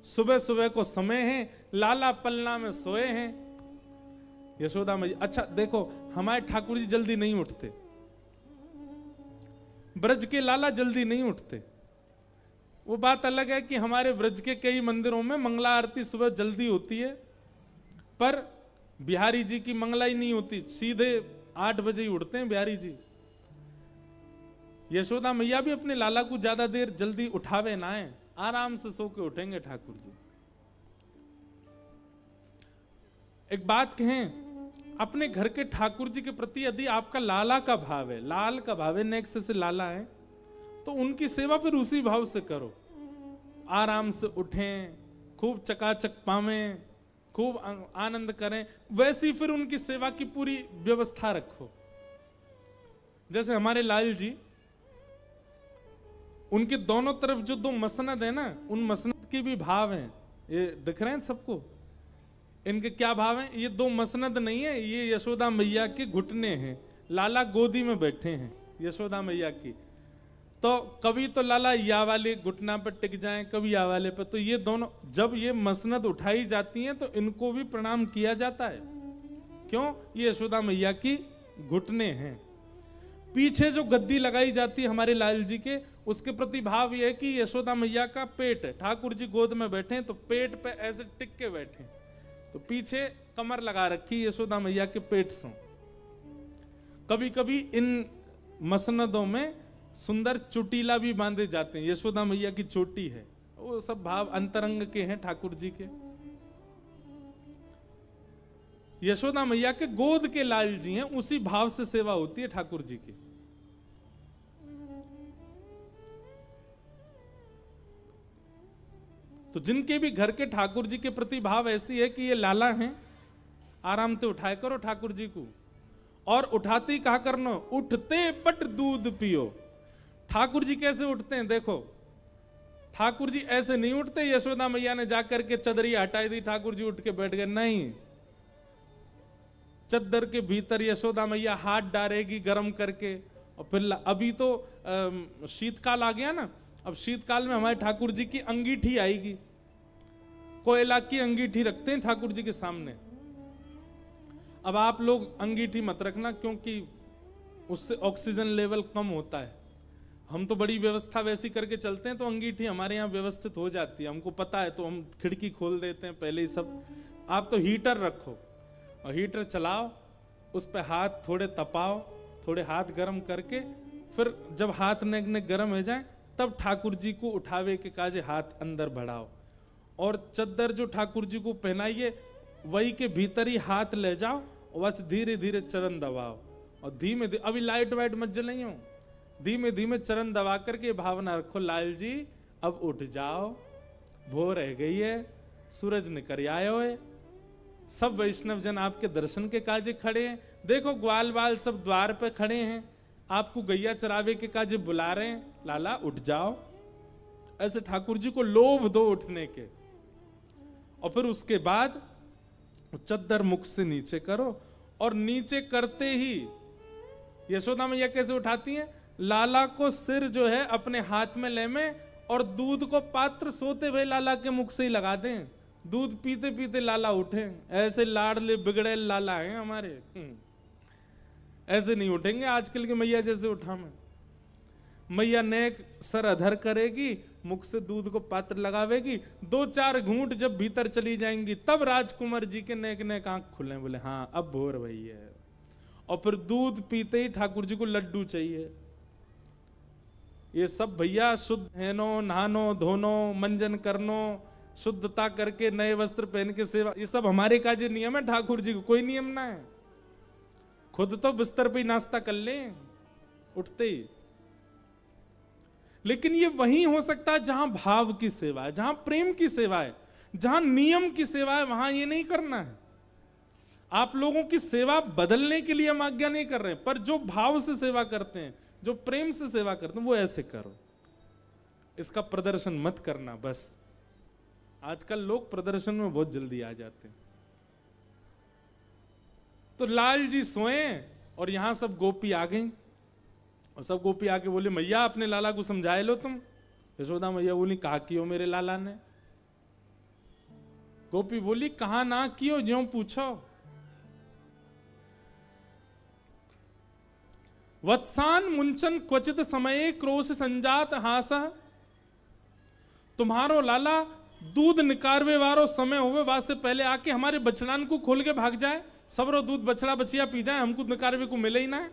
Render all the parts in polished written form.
सुबह सुबह को समय है, लाला पलना में सोए हैं। यशोदा मैया, अच्छा देखो हमारे ठाकुर जी जल्दी नहीं उठते, ब्रज के लाला जल्दी नहीं उठते। वो बात अलग है कि हमारे ब्रज के कई मंदिरों में मंगला आरती सुबह जल्दी होती है, पर बिहारी जी की मंगला ही नहीं होती, सीधे 8 बजे ही उठते हैं बिहारी जी। यशोदा मैया भी अपने लाला को ज्यादा देर जल्दी उठावे ना है, आराम से सो के उठेंगे ठाकुर जी। एक बात कहें, अपने घर के ठाकुर जी के प्रति यदि आपका लाला का भाव है, लाल का भाव है, नेक्स्ट से लाला है, तो उनकी सेवा फिर उसी भाव से करो। आराम से उठें, खूब चकाचक पावें, खूब आनंद करें, वैसी फिर उनकी सेवा की पूरी व्यवस्था रखो। जैसे हमारे लाल जी, उनके दोनों तरफ जो 2 मसनद है ना, उन मसनद के भी भाव हैं। ये दिख रहे हैं सबको? इनके क्या भाव हैं? ये 2 मसनद नहीं है, ये यशोदा मैया के घुटने हैं। लाला गोदी में बैठे हैं यशोदा मैया की, तो कभी तो लाला या वाले घुटना पर टिक जाएं, कभी या वाले पर। तो ये दोनों जब ये मसनद उठाई जाती हैं तो इनको भी प्रणाम किया जाता है। क्यों? ये यशोदा मैया की घुटने हैं। पीछे जो गद्दी लगाई जाती है हमारे लाल जी के, उसके प्रति भाव यह है कि यशोदा मैया का पेट है, ठाकुर जी गोद में बैठे हैं तो पेट पे ऐसे टिक के बैठे, तो पीछे कमर लगा रखी यशोदा मैया के पेट से। कभी कभी इन मसनदों में सुंदर चोटीला भी बांधे जाते हैं, यशोदा मैया की चोटी है। वो सब भाव अंतरंग के हैं ठाकुर जी के। यशोदा मैया के गोद के लाल जी हैं, उसी भाव से सेवा होती है ठाकुर जी की। तो जिनके भी घर के ठाकुर जी के प्रति भाव ऐसी है कि ये लाला हैं, आराम से उठाए करो ठाकुर जी को। और उठाते ही कहा करना, उठते पट दूध पियो। ठाकुर जी कैसे उठते हैं देखो, ठाकुर जी ऐसे नहीं उठते यशोदा मैया ने जाकर के चदरी हटाई दी, ठाकुर जी उठ के बैठ गए, नहीं। चद्दर के भीतर यशोदा मैया हाथ डालेगी गर्म करके, और फिर अभी तो शीतकाल आ गया ना, अब शीतकाल में हमारे ठाकुर जी की अंगीठी आएगी, कोयला की अंगीठी रखते हैं ठाकुर जी के सामने। अब आप लोग अंगीठी मत रखना, क्योंकि उससे ऑक्सीजन लेवल कम होता है। हम तो बड़ी व्यवस्था वैसी करके चलते हैं, तो अंगीठी हमारे यहाँ व्यवस्थित हो जाती है, हमको पता है, तो हम खिड़की खोल देते हैं पहले ही सब। आप तो हीटर रखो और हीटर चलाओ, उस पर हाथ थोड़े तपाओ, थोड़े हाथ गर्म करके, फिर जब हाथ ने गर्म हो जाए तब ठाकुर जी को उठावे के काजे हाथ अंदर बढ़ाओ, और चद्दर जो ठाकुर जी को पहनाइए वही के भीतर ही हाथ ले जाओ, और बस धीरे धीरे चरण दबाओ, और धीमे धीमे, अभी लाइट वाइट मत जलाई हो, धीमे धीमे चरण दबा करके भावना रखो, लाल जी अब उठ जाओ, भोर रह गई है, सूरज निकल आयो है। सब वैष्णव जन आपके दर्शन के काजे खड़े हैं, देखो ग्वाल बाल सब द्वार पे खड़े हैं, आपको गैया चरावे के काजे बुला रहे हैं, लाला उठ जाओ। ऐसे ठाकुर जी को लोभ दो उठने के, और फिर उसके बाद चद्दर मुख से नीचे करो, और नीचे करते ही यशोदा मैया कैसे उठाती हैं, लाला को सिर जो है अपने हाथ में ले में, और दूध को पात्र सोते हुए लाला के मुख से ही लगा दें, दूध पीते पीते लाला उठे। ऐसे लाडले बिगड़े लाला हैं हमारे, ऐसे नहीं उठेंगे आजकल की मैया जैसे उठा में। मैया नेक सर अधर करेगी, मुख से दूध को पात्र लगावेगी, 2-4 घूंट जब भीतर चली जाएंगी, तब राजकुमार जी के नेक नेक आंख खुले, बोले हाँ अब भोर भई है। और फिर दूध पीते ही ठाकुर जी को लड्डू चाहिए। ये सब भैया शुद्ध हैनो, नहानो धोनो, मंजन करनो, शुद्धता करके नए वस्त्र पहन के सेवा, ये सब हमारे काजे नियम है, ठाकुर जी को कोई नियम ना है। खुद तो बिस्तर पे ही नाश्ता कर लें उठते ही। लेकिन ये वहीं हो सकता है जहां भाव की सेवा है, जहां प्रेम की सेवा है, जहां नियम की सेवा है, वहां ये नहीं करना है। आप लोगों की सेवा बदलने के लिए हम आज्ञा नहीं कर रहे हैं, पर जो भाव से सेवा करते हैं, जो प्रेम से सेवा करते हैं, वो ऐसे करो। इसका प्रदर्शन मत करना बस। आजकल लोग प्रदर्शन में बहुत जल्दी आ जाते हैं। तो लाल जी सोए और यहां सब गोपी आ गई, और सब गोपी आके बोले मैया अपने लाला को समझाए लो तुम। यशोदा मैया बोली कहा कि हो मेरे लाला ने, गोपी बोली कहा ना कियो ज्यों पूछो। वत्सान मुंचन क्वचित समये क्रोश संजात हास। तुम्हारो लाला दूध निकारवे वारो समय होवे वासे पहले आके हमारे बछड़ान को खोल के भाग जाए, सबरो दूध बछड़ा बचिया पी जाए, हमको निकारवे को मिले ही ना है।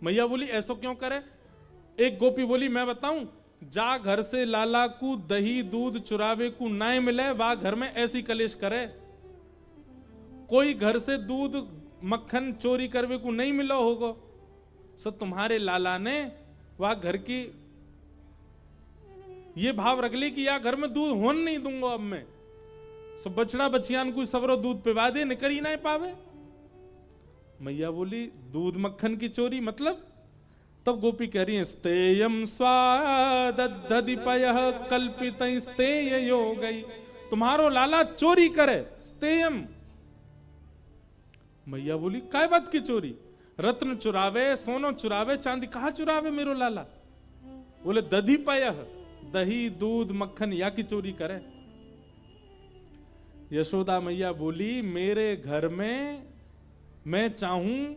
मैया बोली ऐसा क्यों करे। एक गोपी बोली मैं बताऊं, जा घर से लाला को दही दूध चुरावे को ना मिले, वा घर में ऐसी कलेश करे। कोई घर से दूध मक्खन चोरी करवे को नहीं मिला होगा, सो तुम्हारे लाला ने वह घर की ये भाव रख ली कि या घर में दूध होन नहीं दूंगा अब मैं, सो बछड़ा बछियान को सबरो दूध पिवा दे, निकर ही ना पावे। मैया बोली दूध मक्खन की चोरी मतलब। तब गोपी कह रही है स्तेयम स्वादधिपयः कल्पित स्तेय योगई। तुम्हारो लाला चोरी करे स्तेयम। मैया बोली काय बात की चोरी। रत्न चुरावे, सोनो चुरावे, चांदी कहा चुरावे मेरो लाला। बोले दधिपयः दही दूध मक्खन या की चोरी करे। यशोदा मैया बोली मेरे घर में मैं चाहूं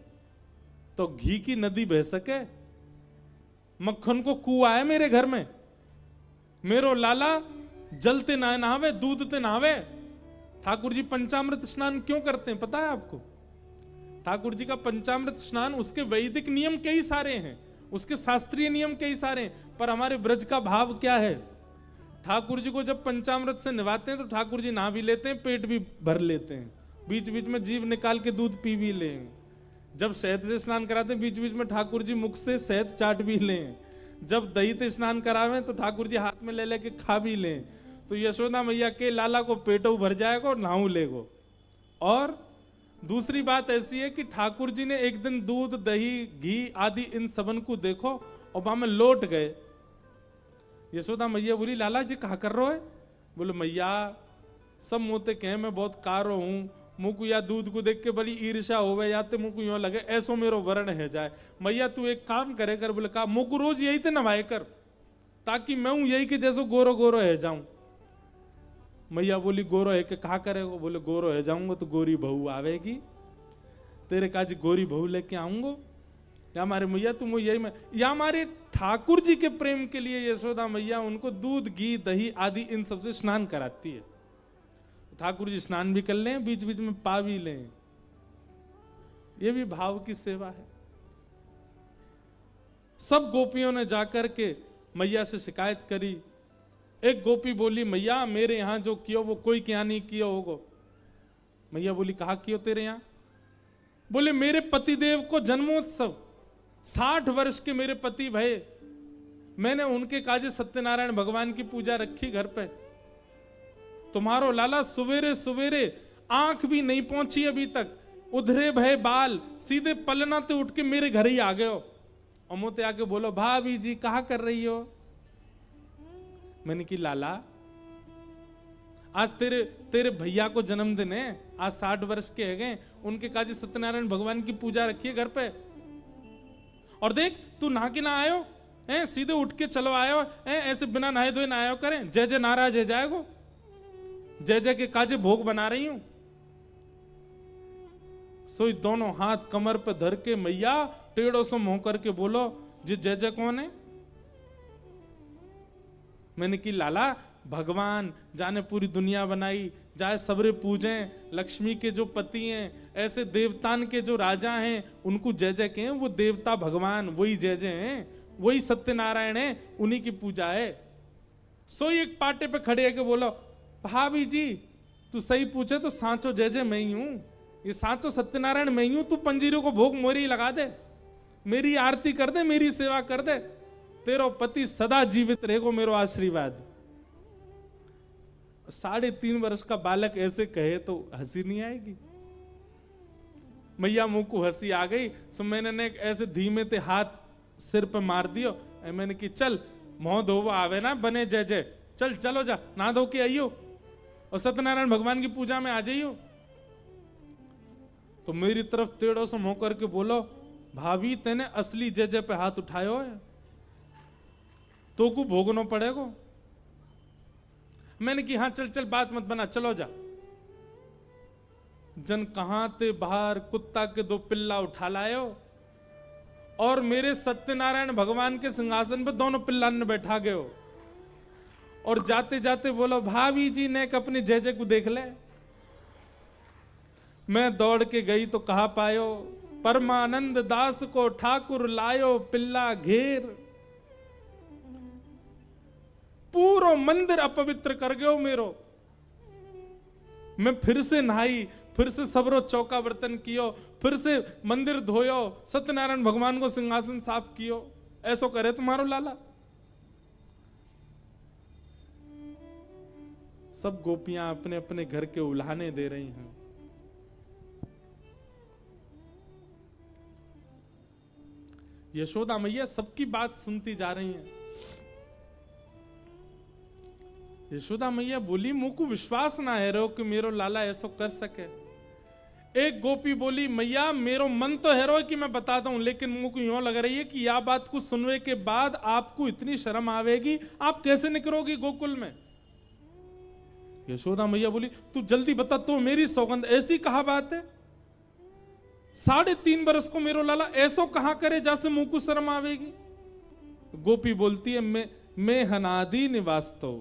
तो घी की नदी बह सके, मक्खन को कुआं है मेरे घर में। मेरो लाला जलते ना नहावे, दूध ते नहावे। ठाकुर जी पंचामृत स्नान क्यों करते हैं पता है आपको। ठाकुर जी का पंचामृत स्नान उसके वैदिक नियम कई सारे हैं, उसके शास्त्रीय नियम कई सारे हैं, पर हमारे ब्रज का भाव क्या है। ठाकुर जी को जब पंचामृत से नहवाते हैं तो ठाकुर जी नहा भी लेते हैं, पेट भी भर लेते हैं, बीच बीच में जीभ निकाल के दूध पी भी लें। जब शहद से स्नान कराते हैं बीच बीच में ठाकुर जी मुख से शहद चाट भी लें। जब दही से स्नान करावे तो ठाकुर जी हाथ में ले लेके खा भी लें। तो यशोदा मैया के लाला को पेटो भर जाएगा और नहाऊ लेगो। और दूसरी बात ऐसी है कि ठाकुर जी ने एक दिन दूध दही घी आदि इन सबन को देखो और वहां में लौट गए। यशोदा मैया बोली लाला जी कहा कर रहे हो। बोले मैया सब मोते कहे मैं बहुत कारो हूं, मुझको या दूध को देख के बड़ी ईर्ष्या होवे या तो मुझको यूं लगे ऐसो मेरो वर्ण है जाए। मैया तू एक काम करे कर। बोले कहा मुझको रोज यही ते नवाए कर ताकि मैं हूं यही के जैसो गोरो गोरो है जाऊं। मैया बोली गोरो है के कहा करेगो। बोले गोरो है जाऊंगा तो गोरी बहू आवेगी, तेरे काज गोरी बहू लेके आऊंगो। या हमारे मैया तुम यही में या हमारे ठाकुर जी के प्रेम के लिए यशोदा मैया उनको दूध घी दही आदि इन सबसे स्नान कराती है। ठाकुर जी स्नान भी कर लें, बीच बीच में पा भी लें, ये भी भाव की सेवा है। सब गोपियों ने जाकर के मैया से शिकायत करी। एक गोपी बोली मैया मेरे यहां जो कियो वो कोई क्या नहीं किया होगो। मैया बोली कहा कियो तेरे यहां। बोले मेरे पतिदेव को जन्मोत्सव 60 वर्ष के मेरे पति भय, मैंने उनके काजे सत्यनारायण भगवान की पूजा रखी घर पे। तुम्हारो लाला सवेरे सवेरे आंख भी नहीं पहुंची अभी तक, उधरे भय बाल सीधे पलना ते उठ के मेरे घर ही आ गए हो। अमोते आके बोलो भाभी जी कहा कर रही हो। मैंने की लाला आज तेरे भैया को जन्मदिन है, आज 60 वर्ष के है गए, उनके काजी सत्यनारायण भगवान की पूजा रखी है घर पे। और देख तू नहा के ना आयो है, सीधे उठ के चलो आयो है, ऐसे बिना नहाए धोए ना आयो करें। जय जय नाराज है जाएगो, जय जय के काजे भोग बना रही हूं। सोई दोनों हाथ कमर पे धर के मैया टेढ़ों से मुंह करके बोलो जी जय जय कौन है। मैंने की लाला भगवान जाने पूरी दुनिया बनाई, जाए सबरे पूजें, लक्ष्मी के जो पति हैं, ऐसे देवतान के जो राजा हैं उनको जय जय कहें। वो देवता भगवान वही जय जय हैं, वही सत्यनारायण है, उन्हीं की पूजा है। सोई एक पाटे पे खड़े है के बोलो भाभी जी तू सही पूछे तो सांचो जय जय मैं ही हूं, ये सांचो सत्यनारायण मैं ही हूं। तू पंजीरों को भोग मोरी लगा दे, मेरी आरती कर दे, मेरी सेवा कर दे, तेरो पति सदा जीवित रहेगो, मेरो आशीर्वाद। 3.5 वर्ष का बालक ऐसे कहे तो हंसी नहीं आएगी। मैया मुंह को हंसी आ गई। सो मैंने ऐसे धीमे ते हाथ सिर पे मार दियो। मैंने की चल मोह धोवा आवे ना बने जय जय, चल चलो जा ना धो के आइयो और सत्यनारायण भगवान की पूजा में आ जाइयो। तो मेरी तरफ टेढ़ों से मुंह करके बोलो भाभी तेने असली जय जय पे हाथ उठायो है तो को भोगनो पड़ेगो। मैंने कि हाँ चल चल बात मत बना, चलो जा। जन कहां ते बाहर कुत्ता के 2 पिल्ला उठा लायो और मेरे सत्यनारायण भगवान के सिंहासन पे दोनों पिल्ला ने बैठा गए हो। और जाते जाते बोलो भाभी जी ने अपने जय को देख ले। मैं दौड़ के गई तो कहा पायो, परमानंद दास को ठाकुर लायो पिल्ला घेर। पूरो मंदिर अपवित्र कर गयो मेरो। मैं फिर से नहाई, फिर से सबरो चौका बर्तन कियो, फिर से मंदिर धोयो, सत्यनारायण भगवान को सिंहासन साफ कियो। ऐसो करे तुम्हारो लाला। सब गोपियां अपने अपने घर के उल्हाने दे रही हैं। यशोदा मैया सबकी बात सुनती जा रही हैं। यशोदा मैया बोली मुंह को विश्वास ना है रो कि मेरो लाला ऐसा कर सके। एक गोपी बोली मैया मेरो मन तो है रो कि मैं बताता हूं, लेकिन मुंह को यूं लग रही है कि यह बात को सुनने के बाद आपको इतनी शर्म आवेगी, आप कैसे निकलोगी गोकुल में। यशोदा मैया बोली तू जल्दी बता, तो मेरी सौगंध ऐसी कहा बात है, 3.5 बरस को मेरो लाला ऐसो कहा करे जैसे मुंह को शर्म आवेगी। गोपी बोलती है मैं हनादि निवास तो,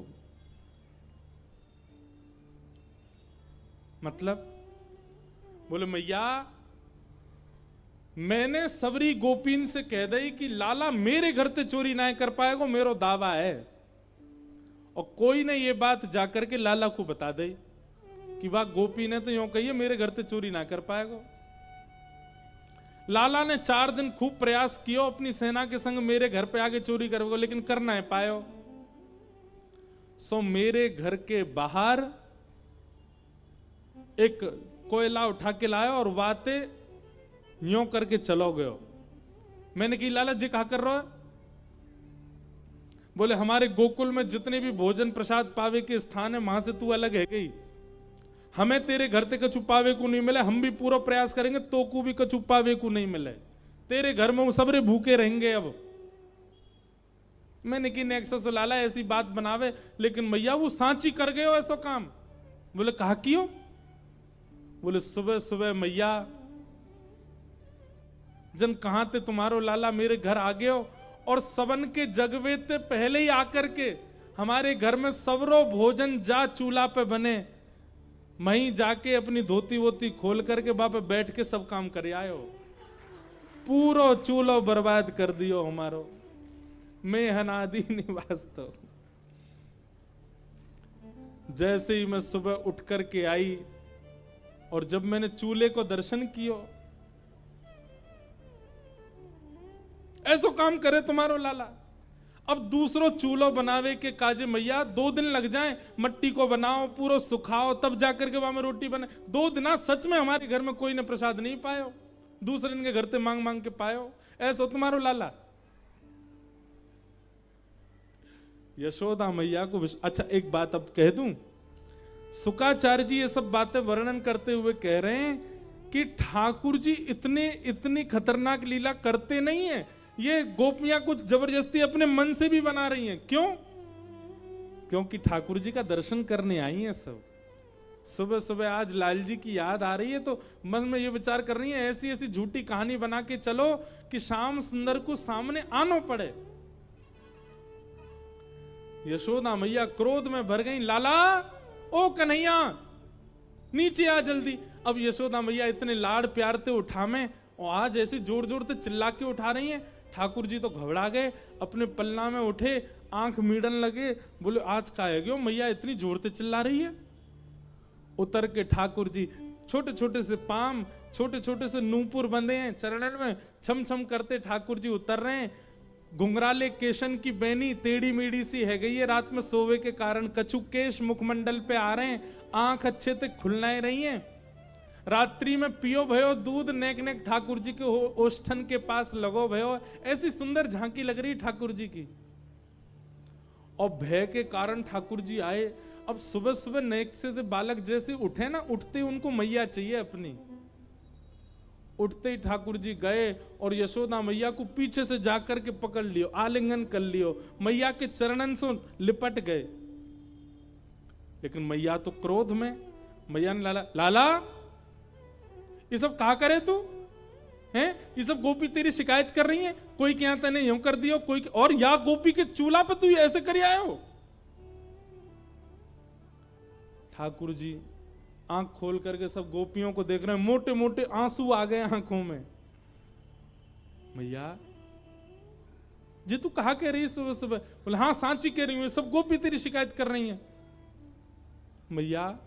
मतलब बोले मैया मैंने सबरी गोपीन से कह दई कि लाला मेरे घर ते चोरी ना कर पाएगो, मेरो दावा है। और कोई ने ये बात जाकर के लाला को बता दई कि वाह गोपी ने तो यूं कही है मेरे घर ते चोरी ना कर पाएगो। लाला ने 4 दिन खूब प्रयास किया अपनी सेना के संग मेरे घर पे आके चोरी करोगे, लेकिन कर ना पायो। सो मेरे घर के बाहर एक कोयला उठा के लाया और वाते यूं करके चलो गयो। मैंने कही लाला जी कहा कर रहे हो। बोले हमारे गोकुल में जितने भी भोजन प्रसाद पावे के स्थान है वहां से तू अलग है गई, हमें तेरे घर ते कछु पावे को नहीं मिले, हम भी पूरा प्रयास करेंगे तो को भी कछु पावे को नहीं मिले, तेरे घर में वो सबरे भूखे रहेंगे। अब मैंने कि नेक्सो से लाला ऐसी बात बनावे, लेकिन मैया वो सांची कर गए हो ऐसा काम। बोले कहा कियो। बोले सुबह सुबह मैया जन कहां थे तुम्हारो लाला मेरे घर आ गए हो और सबन के जगवे ते पहले ही आकर के हमारे घर में सबरो भोजन जा चूल्हा पे बने, वहीं जाके अपनी धोती वोती खोल करके वहां पे बैठ के सब काम कर आयो। पूरो चूल्हो बर्बाद कर दियो हमारो, मैं हनादि निवास तो। जैसे ही मैं सुबह उठ करके आई और जब मैंने चूल्हे को दर्शन कियो, ऐसो काम करे तुम्हारो लाला। अब दूसरो चूल्हो बनावे के काजे मैया 2 दिन लग जाएं, मट्टी को बनाओ पूरा सुखाओ तब जाकर के वहां में रोटी बने। 2 दिन सच में हमारे घर में कोई ने प्रसाद नहीं पायो, दूसरे दिन के घर से मांग मांग के पायो, ऐसो तुम्हारो लाला। यशोदा मैया को अच्छा एक बात अब कह दूं, शुकाचार्य जी ये सब बातें वर्णन करते हुए कह रहे हैं कि ठाकुर जी इतनी खतरनाक लीला करते नहीं है, ये गोपियां कुछ जबरदस्ती अपने मन से भी बना रही हैं। क्यों? क्योंकि ठाकुर जी का दर्शन करने आई हैं सब। सुबह सुबह आज लाल जी की याद आ रही है तो मन में ये विचार कर रही है ऐसी ऐसी झूठी कहानी बना के चलो कि श्याम सुंदर को सामने आना पड़े। यशोदा मैया क्रोध में भर गई, लाला ओ कन्हैया नीचे आ जल्दी। अब यशोदा मैया इतने लाड़ प्यार से उठावे और आज ऐसे जोर जोर से चिल्ला के उठा रही हैं। ठाकुर जी तो घबरा गए, अपने पल्ला में उठे, आंख मीड़न लगे, बोले आज का है क्यों मैया इतनी जोर से चिल्ला रही है। उतर के ठाकुर जी छोटे छोटे से पाम, छोटे छोटे से नूपुर बंधे हैं चरणन में, छम छम करते ठाकुर जी उतर रहे हैं। घुंघराले केशन की बैनी टेढ़ी मेढ़ी सी है गई है, रात में सोवे के कारण कछु केश मुखमंडल पे आ रहे हैं, आंख अच्छे से खुलना रही है। रात्रि में पियो भयो दूध, नेक नेक ठाकुर जी के ओष्ठन के पास लगो भयो। ऐसी सुंदर झांकी लग रही ठाकुर जी की। और भय के कारण ठाकुर जी आए। अब सुबह सुबह नेक्से से बालक जैसे उठे ना, उठते ही उनको मैया चाहिए अपनी। उठते ही ठाकुर जी गए और यशोदा मैया को पीछे से जाकर के पकड़ लियो, आलिंगन कर लियो, मैया के चरणन से लिपट गए। लेकिन मैया तो क्रोध में, मैया ने लाला लाला ये सब कहा करे तू हैं, ये सब गोपी तेरी शिकायत कर रही है, कोई क्या तने यूं कर दिया, कोई और या गोपी के चूल्हा पे तू ऐसे कर आया हो। ठाकुर जी आंख खोल करके सब गोपियों को देख रहे हैं, मोटे मोटे आंसू आ गए आंखों में। मैया जी तू कहा कह रही है सुबह सुबह? बोले हाँ सांची कह रही हूं, सब गोपी तेरी शिकायत कर रही हैं। मैया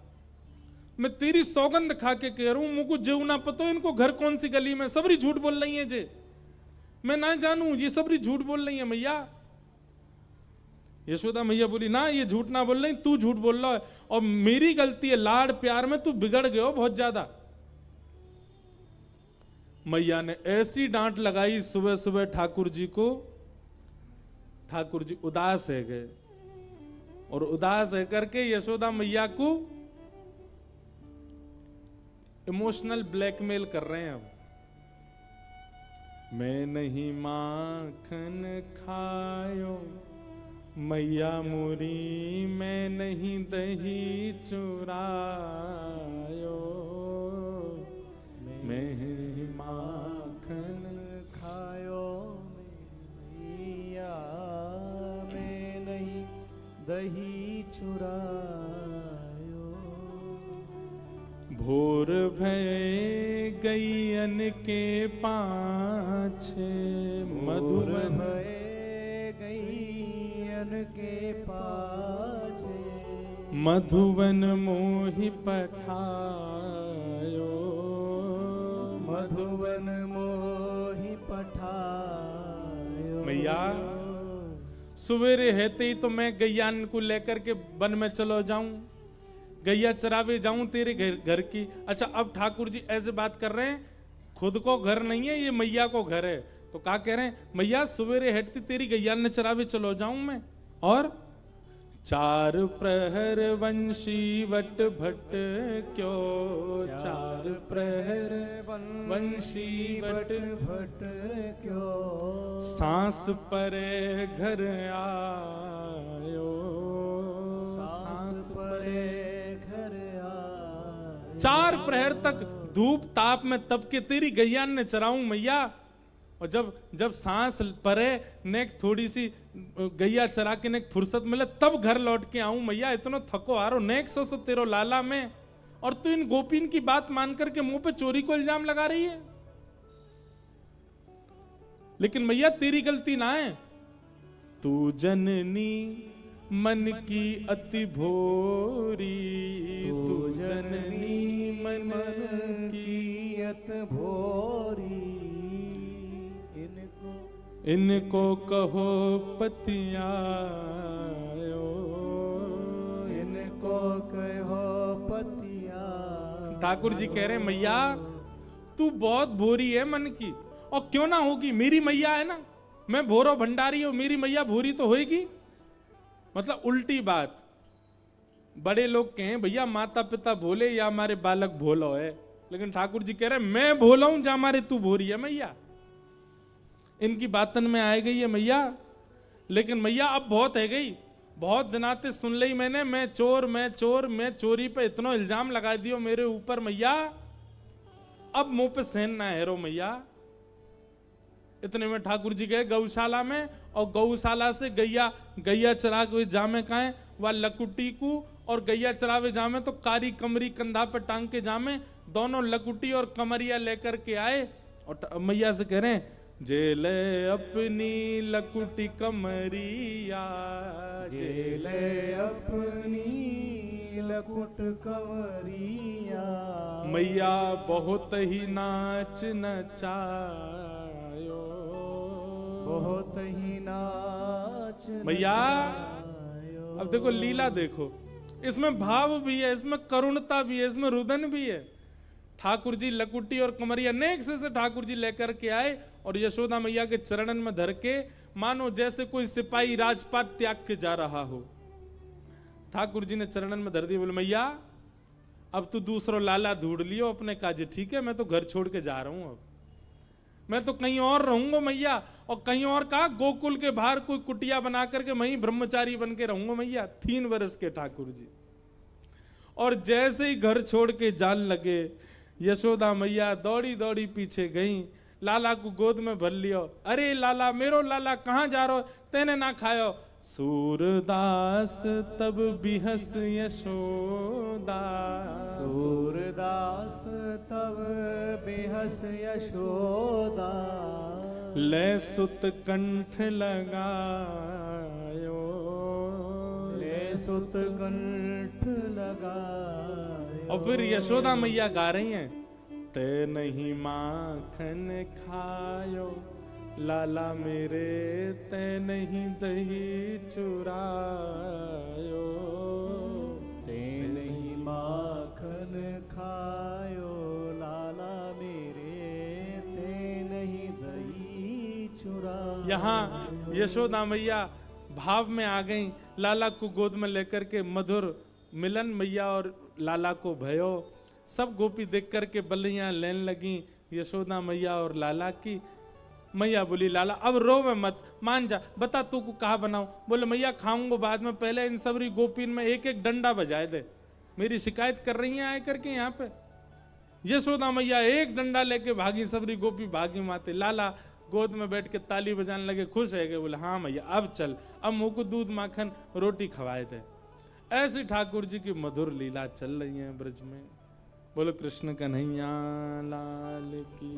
मैं तेरी सौगंध खा के कह रहा हूं, मुझको जेऊ ना पतो इनको घर कौन सी गली में, सबरी झूठ बोल रही है जे, मैं ना जानू ये सबरी झूठ बोल रही है। मैया यशोदा मैया बोली ना ये झूठ ना बोल रही, तू झूठ बोल रहा है और मेरी गलती है, लाड प्यार में तू बिगड़ गए हो बहुत ज्यादा। मैया ने ऐसी डांट लगाई सुबह सुबह ठाकुर जी को, ठाकुर जी उदास है गए और उदास है करके यशोदा मैया को इमोशनल ब्लैकमेल कर रहे हैं। अब मैं नहीं माखन खायो मैया मुरी, मैं नहीं दही चुरायो, मैं माखन खायो मैया, मैं नहीं दही चुरायो। भोर भय गैयन के पाछे, मधुवन के पाछे, मधुवन मोहि पठायो, मधुवन मोहि पठायो। मैया सवेरे हेते ही तो मैं गैयान को लेकर के वन में चलो जाऊं, गैया चरावे जाऊं तेरे घर की। अच्छा अब ठाकुर जी ऐसे बात कर रहे हैं, खुद को घर नहीं है ये मैया को घर है, तो क्या कह रहे हैं मैया सवेरे हेटती तेरी गैया ने चरावे चलो जाऊं मैं। और चार प्रहर वंशी वट भट क्यों, चार प्रहर वंशी वट भट क्यों, सांस परे घर आयो, सांस परे घर आयो। चार प्रहर तक धूप ताप में तप के तेरी गैया ने चराऊं मैया, और जब सांस परे नेक थोड़ी सी गैया चरा के नेक फुर्सत मिले तब घर लौट के आऊं मैया, इतना थको आ रहा नेक सो तेरो लाला में, और तू इन गोपीन की बात मान करके मुंह पे चोरी को इल्जाम लगा रही है। लेकिन मैया तेरी गलती ना है, तू जननी मन की अति भोरी, तू जननी मन की अति भोरी, इनको कहो पतियायो, इनको कहो पतिया। ठाकुर जी कह रहे हैं मैया तू बहुत भोरी है मन की, और क्यों ना होगी, मेरी मैया है ना, मैं भोरो भंडारी हूं, मेरी मैया भोरी तो होगी। मतलब उल्टी बात, बड़े लोग कहें भैया माता पिता भोले या हमारे बालक भोलो है, लेकिन ठाकुर जी कह रहे हैं मैं भोला हूं जा हमारे तू भोरी है मैया। इनकी बातन में आ गई है मैया, लेकिन मैया अब बहुत है गई, बहुत दिनाते सुन ली मैंने, मैं चोर मैं चोर, मैं चोरी पे इतना इल्जाम लगा दियो मेरे ऊपर मैया, अब मुंह पे सहन ना हेरो मैया। इतने में ठाकुर जी गए गौशाला में, और गौशाला से गैया चरा के जामे कहा वह लकुटी को, और गैया चरावे जामे तो कारी कमरी कंधा पे टांग के जामे, दोनों लकुटी और कमरिया लेकर के आए, और मैया से कह रहे हैं जेले अपनी लकुटी कमरिया, जेले अपनी लकुट कमरिया, मैया बहुत ही नाच नचायो, बहुत ही नाच मैया। अब देखो लीला देखो, इसमें भाव भी है, इसमें करुणता भी है, इसमें रुदन भी है। ठाकुर जी लकुटी और कमरिया नेक से ठाकुर जी लेकर के आए, और यशोदा मैया के चरणन में धर के मानो जैसे कोई सिपाही राजपाट त्याग के जा रहा हो। ठाकुर जी ने चरणन में धर दिया, बोले मैया अब तू दूसरो लाला ढूंढ लियो अपने काजे, ठीक है मैं तो घर छोड़ के जा रहा हूं, अब मैं तो कहीं और रहूंगा मैया, और कहीं और कहा गोकुल के बाहर कोई कुटिया बना करके वहीं ब्रह्मचारी बन के रहूंगा मैया। 3 वर्ष के ठाकुर जी और जैसे ही घर छोड़ के जान लगे, यशोदा मैया दौड़ी दौड़ी पीछे गई, लाला को गोद में भर लियो। अरे लाला, मेरो लाला, कहाँ जा रहो, तेने ना खायो। सूरदास तब बिहस यशोदा, सूरदास तब बेहस यशोदा, ले सुत कंठ लगायो, ले सुत कंठ लगायो। और फिर यशोदा मैया गा रही हैं, ते नहीं माखन खायो, लाला मेरे ते नहीं दही चुरायो, ते नहीं माखन खायो, लाला मेरे ते नहीं दही चुरायो। यहाँ यशोदा मैया भाव में आ गई, लाला को गोद में लेकर के मधुर मिलन मैया और लाला को भयो। सब गोपी देख करके बल्लियां लेने लगी यशोदा मैया और लाला की। मैया बोली, लाला अब रोवे मत, मान जा, बता तू को कहा बनाऊं। बोले मैया खाऊंगा बाद में, पहले इन सबरी गोपीन में एक एक डंडा बजाए दे, मेरी शिकायत कर रही हैं आए करके यहाँ पे। यशोदा मैया एक डंडा लेके भागी, सबरी गोपी भागी माते। लाला गोद में बैठ के ताली बजाने लगे, खुश है गए। बोले हाँ मैया अब चल, अब मुंह को दूध माखन रोटी खवाए थे। ऐसी ठाकुर जी की मधुर लीला चल रही है ब्रज में। बोलो कृष्ण कन्हैया लाल की।